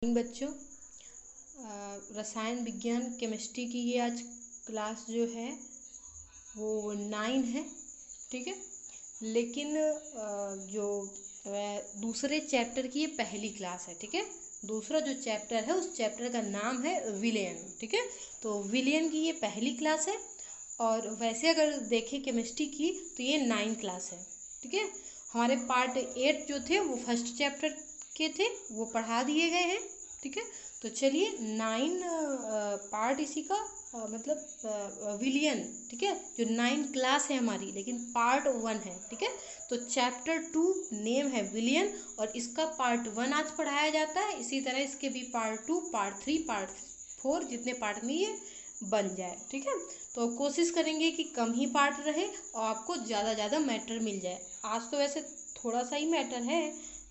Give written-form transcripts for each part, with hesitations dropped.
बच्चों, रसायन विज्ञान केमिस्ट्री की ये आज क्लास जो है वो 9 है। ठीक है, लेकिन जो दूसरे चैप्टर की ये पहली क्लास है। ठीक है, दूसरा जो चैप्टर है उस चैप्टर का नाम है विलयन। ठीक है, तो विलयन की ये पहली क्लास है। और वैसे अगर देखें केमिस्ट्री की तो ये 9 क्लास है। ठीक है, हमारे पार्ट 8 जो थे वो फर्स्ट चैप्टर के थे, वो पढ़ा दिए गए हैं। ठीक है, तो चलिए 9 पार्ट इसी का मतलब विलियन। ठीक है, जो 9 क्लास है हमारी, लेकिन पार्ट 1 है। ठीक है, तो चैप्टर 2 नेम है विलियन और इसका पार्ट 1 आज पढ़ाया जाता है। इसी तरह इसके भी पार्ट 2, पार्ट 3, पार्ट 4 जितने पार्ट में ये बन जाए। ठीक है, तो कोशिश करेंगे कि कम ही पार्ट रहे और आपको ज़्यादा मैटर मिल जाए। आज तो वैसे थोड़ा सा ही मैटर है,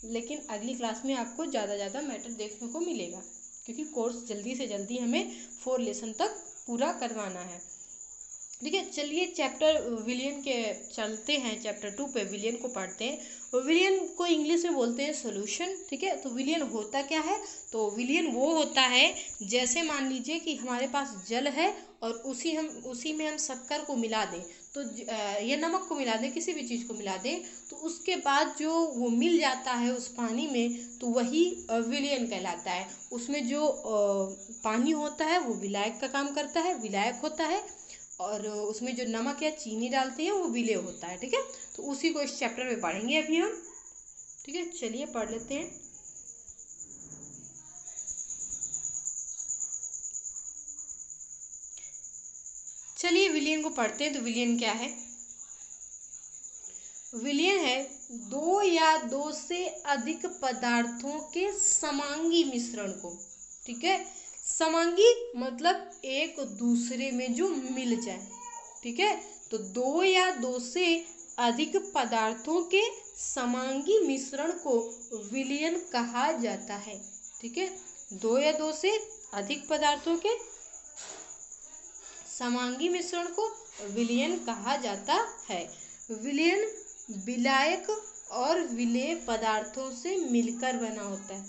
लेकिन अगली क्लास में आपको ज़्यादा मैटर देखने को मिलेगा, क्योंकि कोर्स जल्दी से जल्दी हमें 4 लेसन तक पूरा करवाना है। ठीक है, चलिए चैप्टर विलियन के चलते हैं, चैप्टर 2 पे विलियन को पढ़ते हैं। विलियन को इंग्लिश में बोलते हैं सॉल्यूशन। ठीक है, तो विलियन होता क्या है? तो विलियन वो होता है जैसे मान लीजिए कि हमारे पास जल है और उसी में हम शक्कर को मिला दें, तो ये नमक को मिला दें, किसी भी चीज़ को मिला दें, तो उसके बाद जो वो मिल जाता है उस पानी में, तो वही विलियन कहलाता है। उसमें जो पानी होता है वो विलायक का काम करता है, विलायक होता है, और उसमें जो नमक या चीनी डालते हैं वो विलेय होता है। ठीक है, तो उसी को इस चैप्टर में पढ़ेंगे अभी हम। ठीक है, चलिए पढ़ लेते हैं। चलिए विलियन को पढ़ते हैं। तो विलियन क्या है? विलियन है 2 या 2 से अधिक पदार्थों के समांगी मिश्रण को। ठीक है, समांगी मतलब एक दूसरे में जो मिल जाए। ठीक है, तो 2 या 2 से अधिक पदार्थों के समांगी मिश्रण को विलयन कहा जाता है। ठीक है, 2 या 2 से अधिक पदार्थों के समांगी मिश्रण को विलयन कहा जाता है। विलयन विलायक और विलेय पदार्थों से मिलकर बना होता है।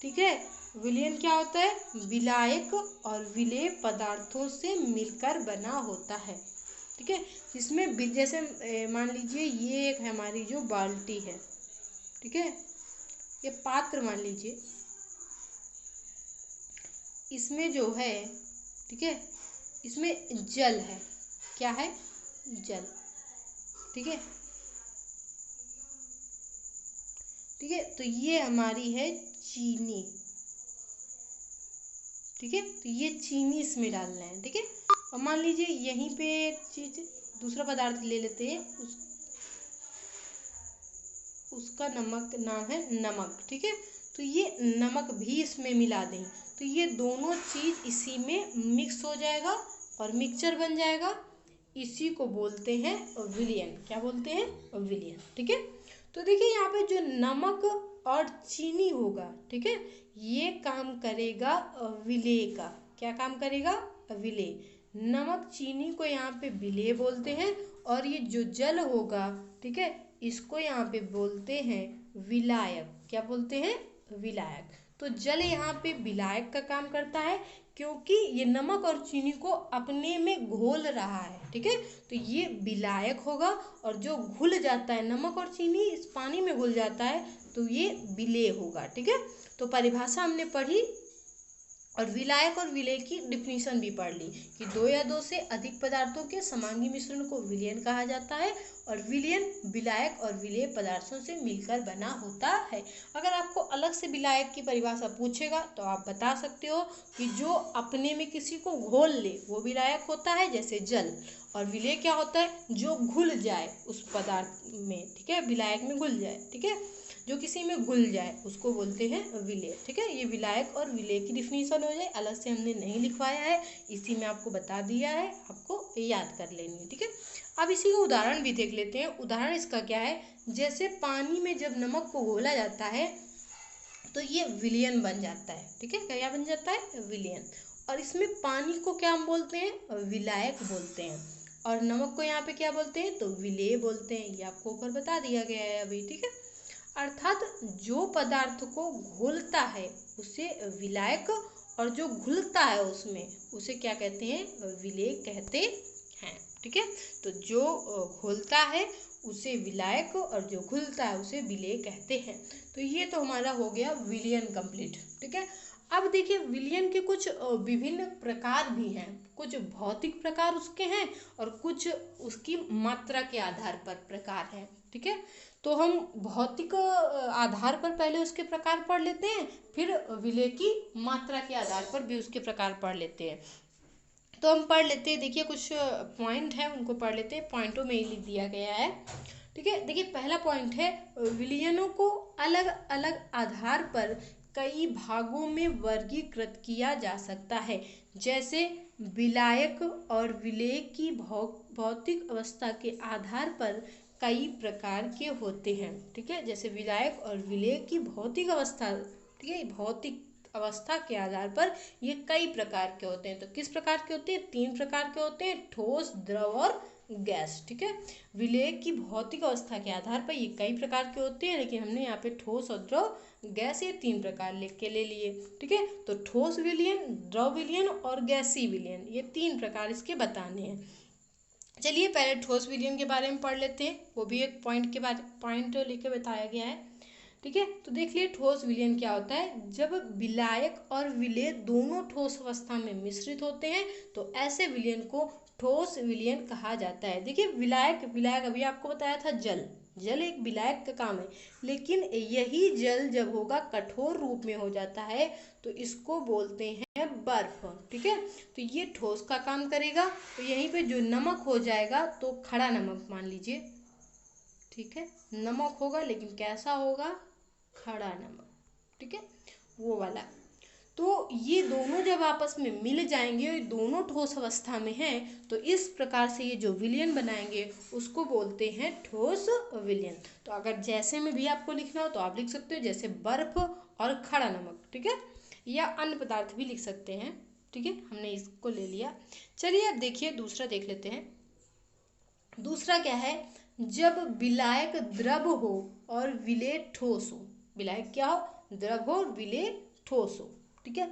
ठीक है, विलयन क्या होता है? विलायक और विलेय पदार्थों से मिलकर बना होता है। ठीक है, जिसमें जैसे मान लीजिए ये एक हमारी जो बाल्टी है। ठीक है, ये पात्र मान लीजिए, इसमें जो है, ठीक है, इसमें जल है। क्या है? जल। ठीक है, ठीक है, तो ये हमारी है चीनी। ठीक है, तो ये चीनी इसमें डालना है। ठीक है, और मान लीजिए यहीं पे एक चीज दूसरा पदार्थ ले लेते हैं, उसका नमक नाम है नमक। ठीक है, तो ये नमक भी इसमें मिला दें, तो ये दोनों चीज इसी में मिक्स हो जाएगा और मिक्सचर बन जाएगा। इसी को बोलते हैं विलयन। क्या बोलते हैं? विलयन। ठीक है, तो देखिए यहाँ पे जो नमक और चीनी होगा, ठीक है, ये काम करेगा विलेय का। क्या काम करेगा? विलेय। नमक चीनी को यहाँ पे विलेय बोलते हैं, और ये जो जल होगा, ठीक है, इसको यहाँ पे बोलते हैं विलायक। क्या बोलते हैं? विलायक। तो जल यहाँ पे विलायक का काम करता है, क्योंकि ये नमक और चीनी को अपने में घोल रहा है। ठीक है, तो ये विलायक होगा, और जो घुल जाता है, नमक और चीनी इस पानी में घुल जाता है, तो ये विलेय होगा। ठीक है, तो परिभाषा हमने पढ़ी और विलायक और विलेय की डिफिनीशन भी पढ़ ली कि 2 या 2 से अधिक पदार्थों के समांगी मिश्रण को विलयन कहा जाता है, और विलयन विलायक और विलेय पदार्थों से मिलकर बना होता है। अगर आपको अलग से विलायक की परिभाषा पूछेगा तो आप बता सकते हो कि जो अपने में किसी को घोल ले वो विलायक होता है, जैसे जल। और विलेय क्या होता है? जो घुल जाए उस पदार्थ में। ठीक है, विलायक में घुल जाए। ठीक है, जो किसी में घुल जाए उसको बोलते हैं विलेय। ठीक है, ये विलायक और विलेय की डिफिनीशन हो जाए, अलग से हमने नहीं लिखवाया है, इसी में आपको बता दिया है, आपको याद कर लेनी है। ठीक है, अब इसी का उदाहरण भी देख लेते हैं। उदाहरण इसका क्या है? जैसे पानी में जब नमक को घोला जाता है तो ये विलयन बन जाता है। ठीक है, क्या बन जाता है? विलयन। और इसमें पानी को क्या हम बोलते हैं? विलायक बोलते हैं। और नमक को यहाँ पे क्या बोलते हैं? तो विलेय बोलते हैं। ये आपको ऊपर बता दिया गया है अभी। ठीक है, अर्थात जो पदार्थ को घोलता है उसे विलायक और जो घुलता है उसमें उसे क्या कहते हैं, विलेय कहते हैं। ठीक है, तो जो घोलता है उसे विलायक और जो घुलता है उसे विलेय कहते हैं। तो ये तो हमारा हो गया विलयन कंप्लीट। ठीक है, अब देखिए विलयन के कुछ विभिन्न प्रकार भी हैं, कुछ भौतिक प्रकार उसके हैं और कुछ उसकी मात्रा के आधार पर प्रकार हैं। ठीक है, तो हम भौतिक आधार पर पहले उसके प्रकार पढ़ लेते हैं, फिर विलेय की मात्रा के आधार पर भी उसके प्रकार पढ़ लेते हैं। तो हम पढ़ लेते हैं, देखिए कुछ पॉइंट है उनको पढ़ लेते हैं, पॉइंटों में ही लिख दिया गया है। ठीक है, देखिए पहला पॉइंट है विलयनों को अलग अलग आधार पर कई भागों में वर्गीकृत किया जा सकता है, जैसे विलायक और विलेय की भौतिक अवस्था के आधार पर कई प्रकार के होते हैं। ठीक है, जैसे विलायक और विलेय की भौतिक अवस्था, ठीक है, भौतिक अवस्था के आधार पर ये कई प्रकार के होते हैं। तो किस प्रकार के होते हैं, 3 प्रकार के होते हैं, ठोस, द्रव और गैस। ठीक है, विलेय की भौतिक अवस्था के आधार पर ये कई प्रकार के होते हैं, लेकिन हमने यहाँ पे ठोस और द्रव गैस ये 3 प्रकार लिख के ले लिए। ठीक है, तो ठोस विलयन, द्रव विलयन और गैसीय विलयन, ये 3 प्रकार इसके बताने हैं। चलिए पहले ठोस विलयन के बारे में पढ़ लेते हैं, वो भी एक पॉइंट लिख के बताया गया है। ठीक है, तो देख लिए ठोस विलयन क्या होता है, जब विलायक और विलेय दोनों ठोस अवस्था में मिश्रित होते हैं तो ऐसे विलयन को ठोस विलयन कहा जाता है। देखिए विलायक अभी आपको बताया था, जल एक विलायक का काम है, लेकिन यही जल जब होगा कठोर रूप में हो जाता है तो इसको बोलते हैं बर्फ। ठीक है, तो ये ठोस का काम करेगा। तो यहीं पे जो नमक हो जाएगा तो खड़ा नमक मान लीजिए। ठीक है, नमक होगा लेकिन कैसा होगा, खड़ा नमक। ठीक है, वो वाला। तो ये दोनों जब आपस में मिल जाएंगे और दोनों ठोस अवस्था में हैं तो इस प्रकार से ये जो विलयन बनाएंगे उसको बोलते हैं ठोस विलयन। तो अगर जैसे में भी आपको लिखना हो तो आप लिख सकते हो, जैसे बर्फ और खड़ा नमक। ठीक है, या अन्य पदार्थ भी लिख सकते हैं। ठीक है, हमने इसको ले लिया। चलिए अब देखिए दूसरा देख लेते हैं। दूसरा क्या है, जब विलायक द्रव हो और विलेय ठोस हो। विलायक क्या हो, द्रव हो, विलेय ठोस हो। ठीक है,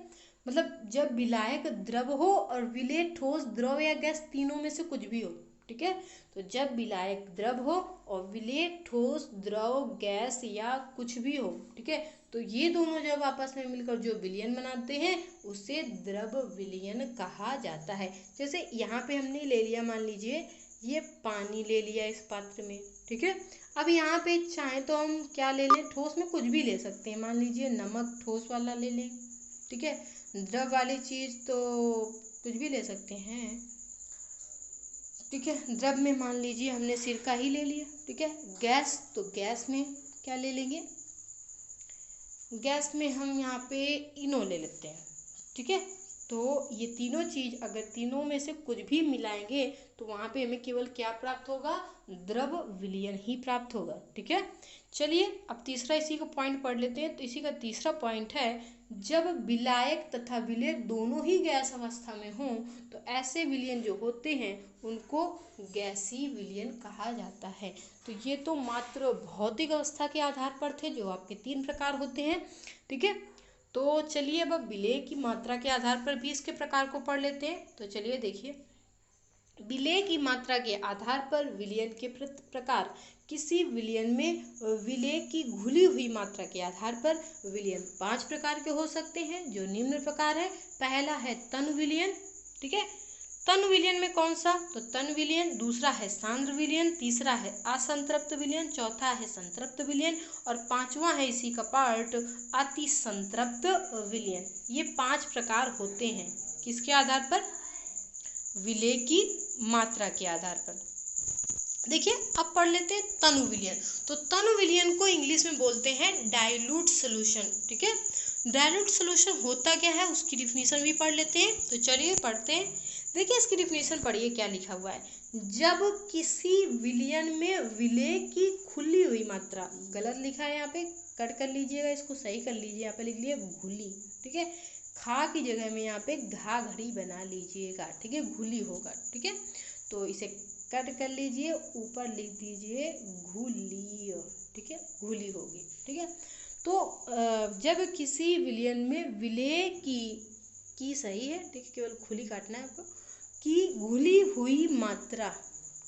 मतलब जब विलायक द्रव हो और विलेय ठोस, द्रव या गैस तीनों में से कुछ भी हो। ठीक है, तो जब विलायक द्रव हो और विलेय ठोस, द्रव, गैस या कुछ भी हो। ठीक है, तो ये दोनों जब आपस में मिलकर जो विलयन बनाते हैं उसे द्रव विलयन कहा जाता है। जैसे यहाँ पे हमने ले लिया, मान लीजिए ये पानी ले लिया इस पात्र में। ठीक है, अब यहाँ पे चाहे तो हम क्या ले लें, ठोस में कुछ भी ले सकते हैं, मान लीजिए नमक ठोस वाला ले लें। ठीक है, द्रव वाली चीज़ तो कुछ भी ले सकते हैं। ठीक है, द्रव में मान लीजिए हमने सिरका ही ले लिया। ठीक है, गैस, तो गैस में क्या ले लेंगे, गैस में हम यहाँ पे इनो ले लेते हैं। ठीक है, तो ये तीनों चीज़ अगर तीनों में से कुछ भी मिलाएंगे तो वहाँ पे हमें केवल क्या प्राप्त होगा, द्रव विलयन ही प्राप्त होगा। ठीक है, चलिए अब तीसरा इसी का पॉइंट पढ़ लेते हैं। तो इसी का तीसरा पॉइंट है, जब विलायक तथा विलेय दोनों ही गैस अवस्था में हों तो ऐसे विलयन जो होते हैं उनको गैसीय विलयन कहा जाता है। तो ये तो मात्र भौतिक अवस्था के आधार पर थे जो आपके 3 प्रकार होते हैं। ठीक है, तो चलिए अब विलेय की मात्रा के आधार पर भी इसके प्रकार को पढ़ लेते हैं। तो चलिए देखिए, विलेय की मात्रा के आधार पर विलयन के प्रकार, किसी विलयन में विलेय की घुली हुई मात्रा के आधार पर विलयन 5 प्रकार के हो सकते हैं, जो निम्न प्रकार है। पहला है तनु विलयन। ठीक है, तनु विलयन में कौन सा, तो तनु विलयन। दूसरा है सांद्र विलयन। तीसरा है असंतृप्त विलयन। चौथा है संतृप्त विलयन और पांचवा है इसी का पार्ट अति संतृप्त विलयन। ये 5 प्रकार होते हैं किसके आधार पर, विलेय की मात्रा के आधार पर। देखिए अब पढ़ लेते हैं तनु विलयन। तो तनु विलयन को इंग्लिश में बोलते हैं डाइल्यूट सोल्यूशन। ठीक है, डाइल्यूट सोल्यूशन होता क्या है उसकी डिफिनीशन भी पढ़ लेते हैं। तो चलिए पढ़ते हैं। देखिए इसकी डिफिनीशन पढ़िए क्या लिखा हुआ है, जब किसी विलयन में विलेय की खुली हुई मात्रा, गलत लिखा है यहाँ पे, कट कर लीजिएगा, इसको सही कर लीजिए। यहाँ पे लिख लिया घुली। ठीक है, खा की जगह में यहाँ पे घा घड़ी बना लीजिएगा। ठीक है, घुली होगा। ठीक है, तो इसे कट कर लीजिए, ऊपर लिख दीजिए घुली। ठीक है, घुली होगी। ठीक है, तो जब किसी विलयन में विलेय की सही है, ठीक है, केवल खुली काटना है आपको, की घुली हुई मात्रा,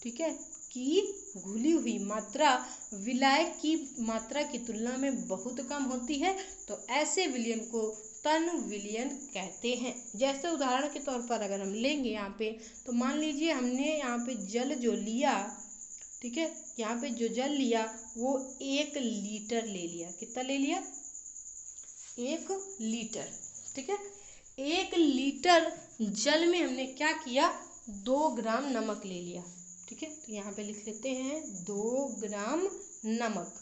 ठीक है, की घुली हुई मात्रा विलायक की मात्रा की तुलना में बहुत कम होती है, तो ऐसे विलयन को तन विलयन कहते हैं। जैसे उदाहरण के तौर पर अगर हम लेंगे यहाँ पे, तो मान लीजिए हमने यहाँ पे जल जो लिया, ठीक है, यहाँ पे जो जल लिया वो 1 लीटर ले लिया। कितना ले लिया? 1 लीटर। ठीक है, 1 लीटर जल में हमने क्या किया, 2 ग्राम नमक ले लिया। ठीक है, तो यहाँ पे लिख लेते हैं 2 ग्राम नमक,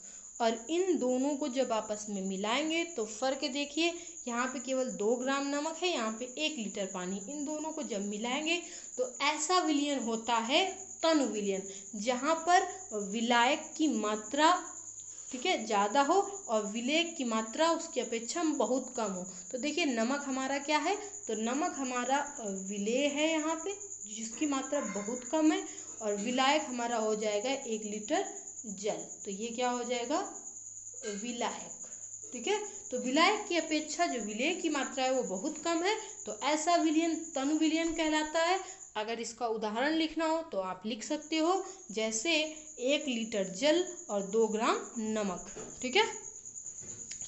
और इन दोनों को जब आपस में मिलाएंगे तो फ़र्क देखिए, यहाँ पे केवल 2 ग्राम नमक है, यहाँ पे 1 लीटर पानी। इन दोनों को जब मिलाएंगे तो ऐसा विलयन होता है तनु विलयन, जहाँ पर विलायक की मात्रा, ठीक है, ज़्यादा हो और विलेय की मात्रा उसकी अपेक्षा बहुत कम हो। तो देखिए नमक हमारा क्या है, तो नमक हमारा विलेय है यहाँ पे, जिसकी मात्रा बहुत कम है, और विलायक हमारा हो जाएगा 1 लीटर जल, तो ये क्या हो जाएगा, विलायक। ठीक है, तो विलायक की अपेक्षा जो विलेय की मात्रा है वो बहुत कम है, तो ऐसा विलयन तनु विलयन कहलाता है। अगर इसका उदाहरण लिखना हो तो आप लिख सकते हो, जैसे 1 लीटर जल और 2 ग्राम नमक। ठीक है,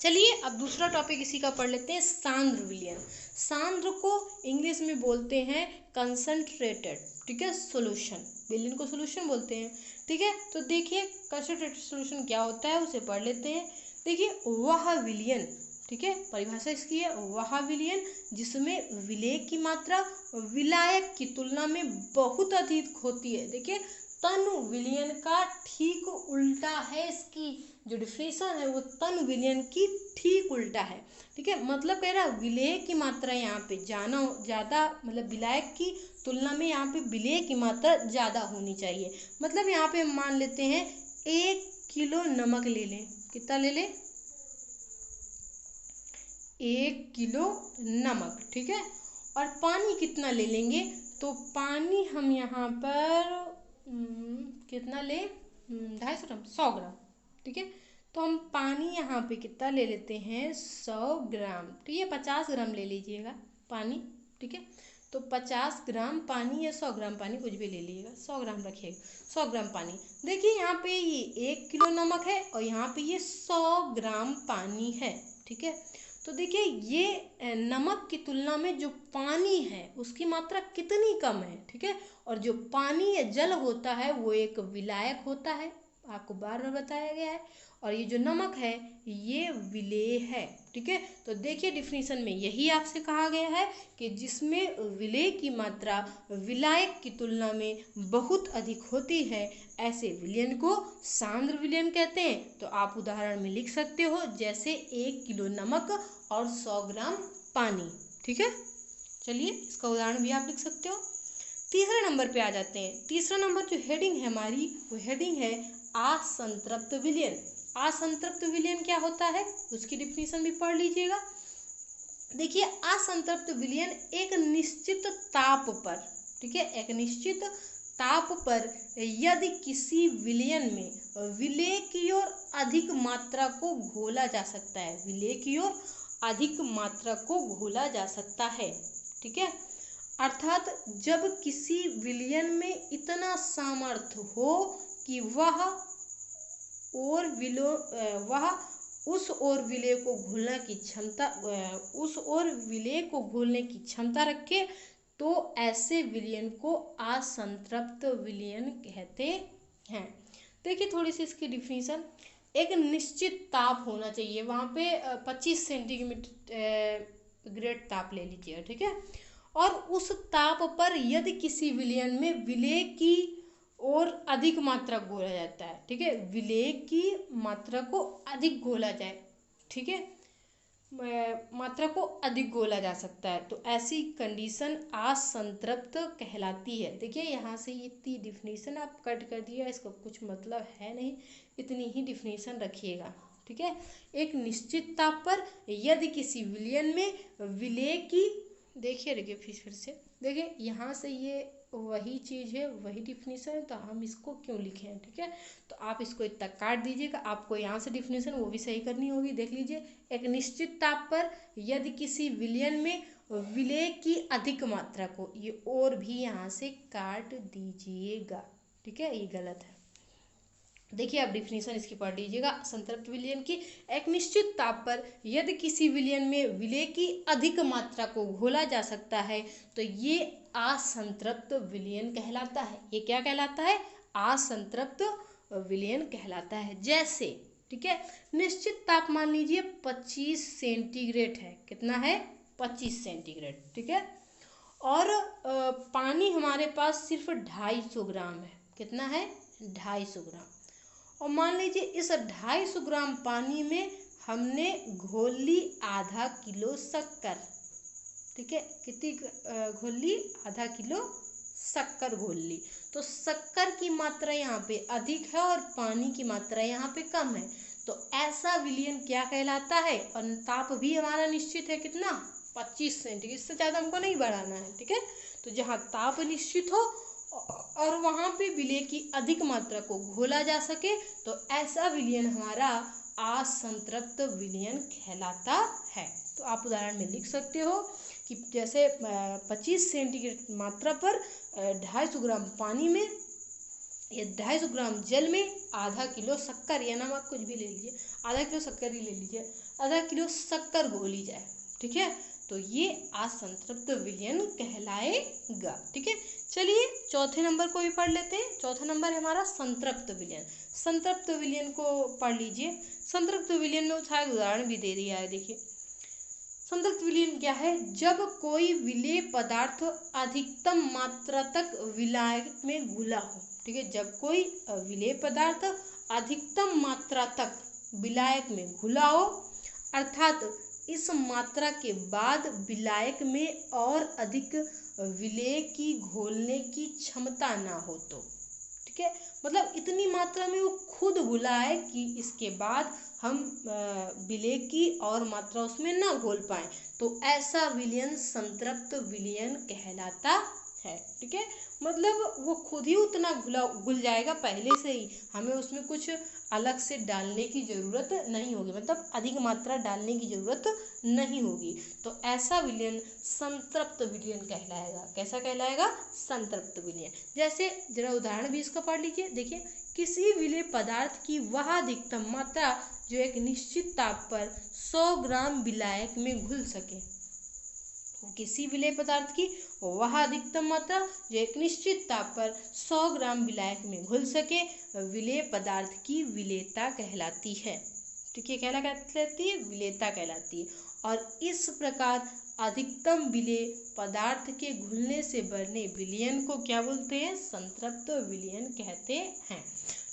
चलिए अब दूसरा टॉपिक इसी का पढ़ लेते हैं, सांद्र विलयन। सांद्र को इंग्लिश में बोलते हैं कंसंट्रेटेड, ठीक है, सॉल्यूशन। विलयन को सॉल्यूशन बोलते हैं। ठीक है, तो देखिए कंसंट्रेटेड सॉल्यूशन क्या होता है उसे पढ़ लेते हैं। देखिए वह विलयन, ठीक है, परिभाषा इसकी है, वह विलयन जिसमें विलेय की मात्रा विलायक की तुलना में बहुत अधिक होती है। देखिए तनु विलयन का ठीक उल्टा है, इसकी जो डिफिनेशन है वो तनु विलयन की ठीक उल्टा है। ठीक है, मतलब कह रहा है विलेय की मात्रा यहाँ पे ज़्यादा, मतलब विलायक की तुलना में यहाँ पे विलेय की मात्रा ज़्यादा होनी चाहिए। मतलब यहाँ पे हम मान लेते हैं 1 किलो नमक ले लें। कितना ले लें? 1 किलो नमक। ठीक है, और पानी कितना ले लेंगे, तो पानी हम यहाँ पर कितना ले, 250 ग्राम, 100 ग्राम। ठीक है, तो हम पानी यहाँ पे कितना ले लेते हैं, 100 ग्राम। तो ये 50 ग्राम ले लीजिएगा पानी। ठीक है, तो 50 ग्राम पानी या 100 ग्राम पानी, कुछ भी ले लीजिएगा, 100 ग्राम रखिएगा, 100 ग्राम पानी। देखिए यहाँ पे ये 1 किलो नमक है और यहाँ पे ये 100 ग्राम पानी है। ठीक है, तो देखिए ये नमक की तुलना में जो पानी है उसकी मात्रा कितनी कम है। ठीक है, और जो पानी या जल होता है वो एक विलायक होता है, आपको बार बार बताया गया है, और ये जो नमक है ये विलेय है। ठीक है, तो देखिए डिफिनीशन में यही आपसे कहा गया है कि जिसमें विलेय की मात्रा विलायक की तुलना में बहुत अधिक होती है, ऐसे विलयन को सांद्र विलयन कहते हैं। तो आप उदाहरण में लिख सकते हो, जैसे 1 किलो नमक और 100 ग्राम पानी। ठीक है, चलिए इसका उदाहरण भी आप लिख सकते हो। तीसरे नंबर पे आ जाते हैं। तीसरा नंबर जो हेडिंग है हमारी, वो हेडिंग है असंतृप्त विलयन। असंतृप्त विलयन क्या होता है उसकी डिफिनीशन भी पढ़ लीजिएगा। देखिए असंतृप्त विलयन एक निश्चित ताप पर, ठीक है, एक निश्चित ताप पर यदि किसी विलयन में विलेय की ओर अधिक मात्रा को घोला जा सकता है, विलेय की ओर अधिक मात्रा को घोला जा सकता है। ठीक है, अर्थात जब किसी विलयन में इतना सामर्थ्य हो कि वह उस ओर विलेय को घोलने की क्षमता, उस ओर विलेय को घोलने की क्षमता रखे, तो ऐसे विलयन को असंतृप्त विलयन कहते हैं। देखिए थोड़ी सी इसकी डिफिनीशन, एक निश्चित ताप होना चाहिए, वहाँ पे 25 सेंटीग्रेड ग्रेड ताप ले लीजिएगा। ठीक है, और उस ताप पर यदि किसी विलयन में विलेय की और अधिक मात्रा घोला जाता है, ठीक है, विलेय की मात्रा को अधिक घोला जाए, ठीक है, मात्रा को अधिक घोला जा सकता है, तो ऐसी कंडीशन असंतृप्त कहलाती है। देखिए यहाँ से इतनी डिफिनीशन आप कट कर दिया, इसका कुछ मतलब है नहीं, इतनी ही डिफिनीशन रखिएगा। ठीक है, एक निश्चित ताप पर यदि किसी विलयन में विलेय की, देखिए फिर से देखिए यहाँ से ये वही चीज़ है, वही डिफिनीशन है, तो हम इसको क्यों लिखे हैं, ठीक है। तो आप इसको इतना काट दीजिएगा, आपको यहाँ से डिफिनीशन वो भी सही करनी होगी। देख लीजिए, एक निश्चित ताप पर यदि किसी विलयन में विलेय की अधिक मात्रा को, ये और भी यहाँ से काट दीजिएगा, ठीक है, ये गलत है। देखिए आप डिफिनीशन इसकी पढ़ लीजिएगा संतृप्त विलयन की। एक निश्चित ताप पर यदि किसी विलयन में विलेय की अधिक मात्रा को घोला जा सकता है तो ये असंतृप्त विलयन कहलाता है। ये क्या कहलाता है? असंतृप्त विलयन कहलाता है। जैसे, ठीक है, निश्चित ताप मान लीजिए 25 सेंटीग्रेड है। कितना है? 25 सेंटीग्रेड, ठीक है। और पानी हमारे पास सिर्फ 250 ग्राम है। कितना है? 250 ग्राम। और मान लीजिए इस 250 ग्राम पानी में हमने घोल ली आधा किलो शक्कर, ठीक है। कितनी घोल ली? आधा किलो शक्कर घोल ली। तो शक्कर की मात्रा यहाँ पे अधिक है और पानी की मात्रा यहाँ पे कम है, तो ऐसा विलयन क्या कहलाता है? और ताप भी हमारा निश्चित है, कितना? 25 सेंटीग्रेड। इससे ज़्यादा हमको नहीं बढ़ाना है, ठीक है। तो जहाँ ताप निश्चित हो और वहाँ पे विलेय की अधिक मात्रा को घोला जा सके तो ऐसा विलयन हमारा असंतृप्त विलयन कहलाता है। तो आप उदाहरण में लिख सकते हो कि जैसे 25 सेंटीग्रेड मात्रा पर 250 ग्राम पानी में या 250 ग्राम जल में आधा किलो शक्कर या नमक कुछ भी ले लीजिए, आधा किलो शक्कर ही ले लीजिए, आधा किलो शक्कर घोली जाए, ठीक है। तो ये असंतृप्त विलयन कहलाएगा, ठीक है। चलिए चौथे नंबर को भी पढ़ लेते हैं। चौथा नंबर है हमारा संतृप्त विलयन। संतृप्त विलयन को पढ़ लीजिए। संतृप्त विलयन में शायद उदाहरण भी दे दिया है, देखिए। संतृप्त विलयन क्या है? जब कोई विलेय पदार्थ अधिकतम मात्रा तक विलायक में घुला हो, ठीक है। जब कोई विलेय पदार्थ अधिकतम मात्रा तक विलायक में घुला हो, अर्थात इस मात्रा के बाद विलायक में और अधिक विलेय की घोलने की क्षमता ना हो तो, ठीक है। मतलब इतनी मात्रा में वो खुद घुला है कि इसके बाद हम विलेय की और मात्रा उसमें ना घोल पाए, तो ऐसा विलयन संतृप्त विलयन कहलाता है, ठीक है। मतलब वो खुद ही उतना घुल जाएगा पहले से ही, हमें उसमें कुछ अलग से डालने की ज़रूरत नहीं होगी, मतलब अधिक मात्रा डालने की ज़रूरत नहीं होगी। तो ऐसा विलयन संतृप्त विलयन कहलाएगा। कैसा कहलाएगा? संतृप्त विलयन। जैसे जरा उदाहरण भी इसका पढ़ लीजिए। देखिए, किसी विलेय पदार्थ की वह अधिकतम मात्रा जो एक निश्चित ताप पर 100 ग्राम विलायक में घुल सके। किसी विलेय पदार्थ की वह अधिकतम मात्रा जो एक निश्चित ताप पर 100 ग्राम विलायक में घुल सके विलेय पदार्थ की विलेयता कहलाती है, ठीक है। क्या कहलाती है? विलेयता कहलाती है। और इस प्रकार अधिकतम विलेय पदार्थ के घुलने से बने विलयन को क्या बोलते हैं? संतृप्त विलयन कहते हैं।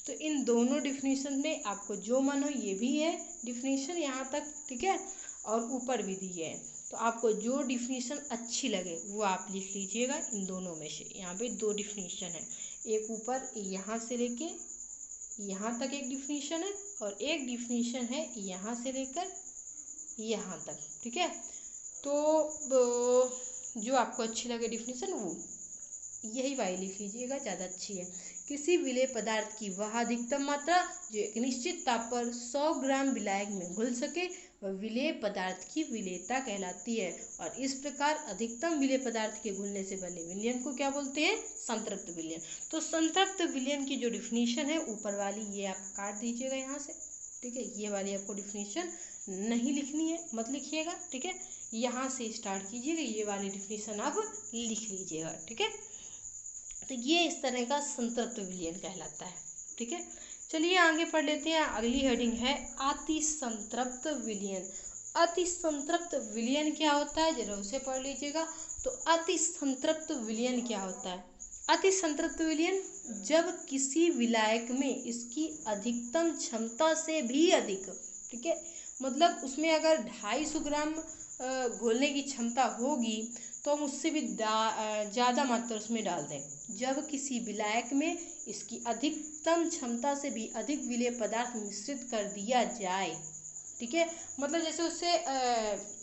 तो इन दोनों डिफिनीशन में आपको जो मन हो ये भी है डिफिनीशन यहाँ तक, ठीक है, और ऊपर भी दिए हैं। तो आपको जो डिफिनीशन अच्छी लगे वो आप लिख लीजिएगा इन दोनों में से। यहाँ पे दो डिफिनीशन है, एक ऊपर यहाँ से लेके यहाँ तक एक डिफिनीशन है और एक डिफिनीशन है यहाँ से लेकर यहाँ तक, ठीक है। तो जो आपको अच्छी लगे डिफिनीशन वो यही वाली लिख लीजिएगा, ज़्यादा अच्छी है। किसी विलेय पदार्थ की वह अधिकतम मात्रा जो एक निश्चित ताप पर 100 ग्राम विलायक में घुल सके वह विलेय पदार्थ की विलेयता कहलाती है। और इस प्रकार अधिकतम विलेय पदार्थ के घुलने से बने विलयन को क्या बोलते हैं? संतृप्त विलयन। तो संतृप्त विलयन की जो डिफिनीशन है ऊपर वाली ये आप काट दीजिएगा यहाँ से, ठीक है। ये वाली आपको डिफिनीशन नहीं लिखनी है, मत लिखिएगा, ठीक है। यहाँ से स्टार्ट कीजिएगा, ये वाली डिफिनीशन आप लिख लीजिएगा, ठीक है। तो ये इस तरह का संतृप्त विलयन कहलाता है, ठीक है। चलिए आगे पढ़ लेते हैं। अगली हेडिंग है अतिसंतृप्त विलयन। अतिसंतृप्त विलयन क्या होता है जरा उसे पढ़ लीजिएगा। तो अतिसंतृप्त विलयन क्या होता है? अतिसंतृप्त विलयन जब किसी विलायक में इसकी अधिकतम क्षमता से भी अधिक, ठीक है, मतलब उसमें अगर 250 ग्राम घोलने की क्षमता होगी तो हम उससे भी ज़्यादा मात्रा उसमें डाल दें। जब किसी विलायक में इसकी अधिकतम क्षमता से भी अधिक विलेय पदार्थ मिश्रित कर दिया जाए, ठीक है, मतलब जैसे उससे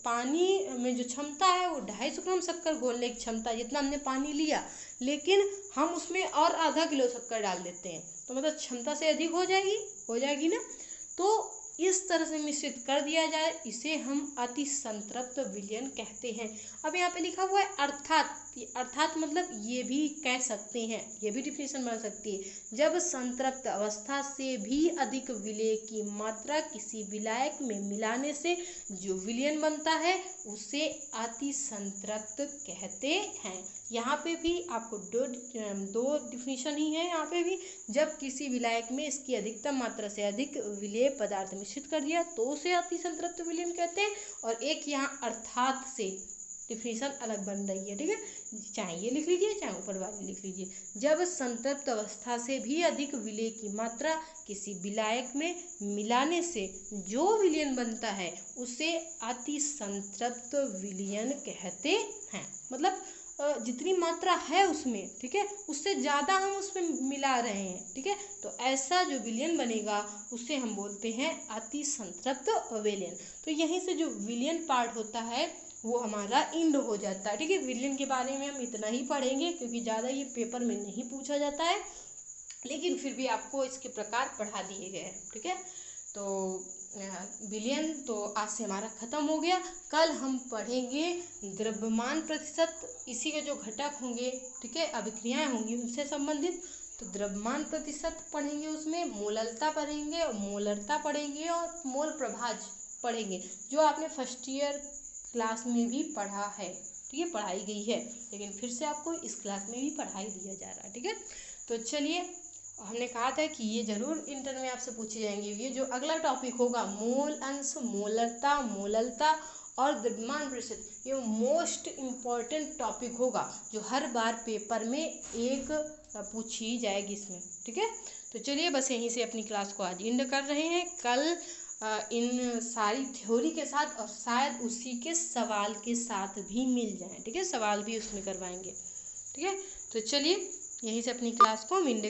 पानी में जो क्षमता है वो 250 ग्राम शक्कर घोलने की क्षमता, जितना हमने पानी लिया, लेकिन हम उसमें और आधा किलो शक्कर डाल देते हैं, तो मतलब क्षमता से अधिक हो जाएगी ना। तो इस तरह से मिश्रित कर दिया जाए, इसे हम अति संतृप्त विलयन कहते हैं। अब यहाँ पे लिखा हुआ है अर्थात मतलब ये भी कह सकते हैं, ये भी डिफिनेशन बन सकती है, जब संतृप्त अवस्था से भी अधिक विलेय की मात्रा किसी विलायक में मिलाने से जो विलयन बनता है उसे अति संतृप्त कहते हैं। यहाँ पे भी आपको दो डिफिनेशन ही है। यहाँ पे भी जब किसी विलायक में इसकी अधिकतम मात्रा से अधिक विलेय पदार्थ मिश्रित कर दिया तो उसे अति संतृप्त विलयन कहते हैं, और एक यहाँ अर्थात से डिफिनेशन अलग बन रही है, ठीक है। चाहे ये लिख लीजिए चाहे ऊपर वाली लिख लीजिए, जब संतृप्त अवस्था से भी अधिक विलेय की मात्रा किसी विलायक में मिलाने से जो विलयन बनता है उसे अति संतृप्त विलयन कहते हैं। मतलब जितनी मात्रा है उसमें, ठीक है, उससे ज़्यादा हम उसमें मिला रहे हैं, ठीक है, तो ऐसा जो विलयन बनेगा उसे हम बोलते हैं अति संतृप्त विलयन। तो यहीं से जो विलयन पार्ट होता है वो हमारा इंड हो जाता है, ठीक है। विलयन के बारे में हम इतना ही पढ़ेंगे क्योंकि ज़्यादा ये पेपर में नहीं पूछा जाता है, लेकिन फिर भी आपको इसके प्रकार पढ़ा दिए गए हैं, ठीक है। तो विलयन तो आज से हमारा खत्म हो गया। कल हम पढ़ेंगे द्रव्यमान प्रतिशत, इसी के जो घटक होंगे, ठीक है, अभिक्रियाएं होंगी उनसे संबंधित। तो द्रव्यमान प्रतिशत पढ़ेंगे, उसमें मोललता पढ़ेंगे, मोलरता पढ़ेंगे और मोल प्रभाज पढ़ेंगे, जो आपने फर्स्ट ईयर क्लास में भी पढ़ा है, ठीक है, पढ़ाई गई है, लेकिन फिर से आपको इस क्लास में भी पढ़ाई दिया जा रहा है, ठीक है। तो चलिए, हमने कहा था कि ये जरूर इंटर में आपसे पूछे जाएंगे। ये जो अगला टॉपिक होगा मूल अंश, मोलरता, मोललता और द्रव्यमान प्रतिशत, ये मोस्ट इम्पॉर्टेंट टॉपिक होगा जो हर बार पेपर में एक पूछी जाएगी इसमें, ठीक है। तो चलिए, बस यहीं से अपनी क्लास को आज एंड कर रहे हैं। कल इन सारी थ्योरी के साथ और शायद उसी के सवाल के साथ भी मिल जाएं, ठीक है, सवाल भी उसमें करवाएंगे, ठीक है। तो चलिए, यहीं से अपनी क्लास को हम एंड कर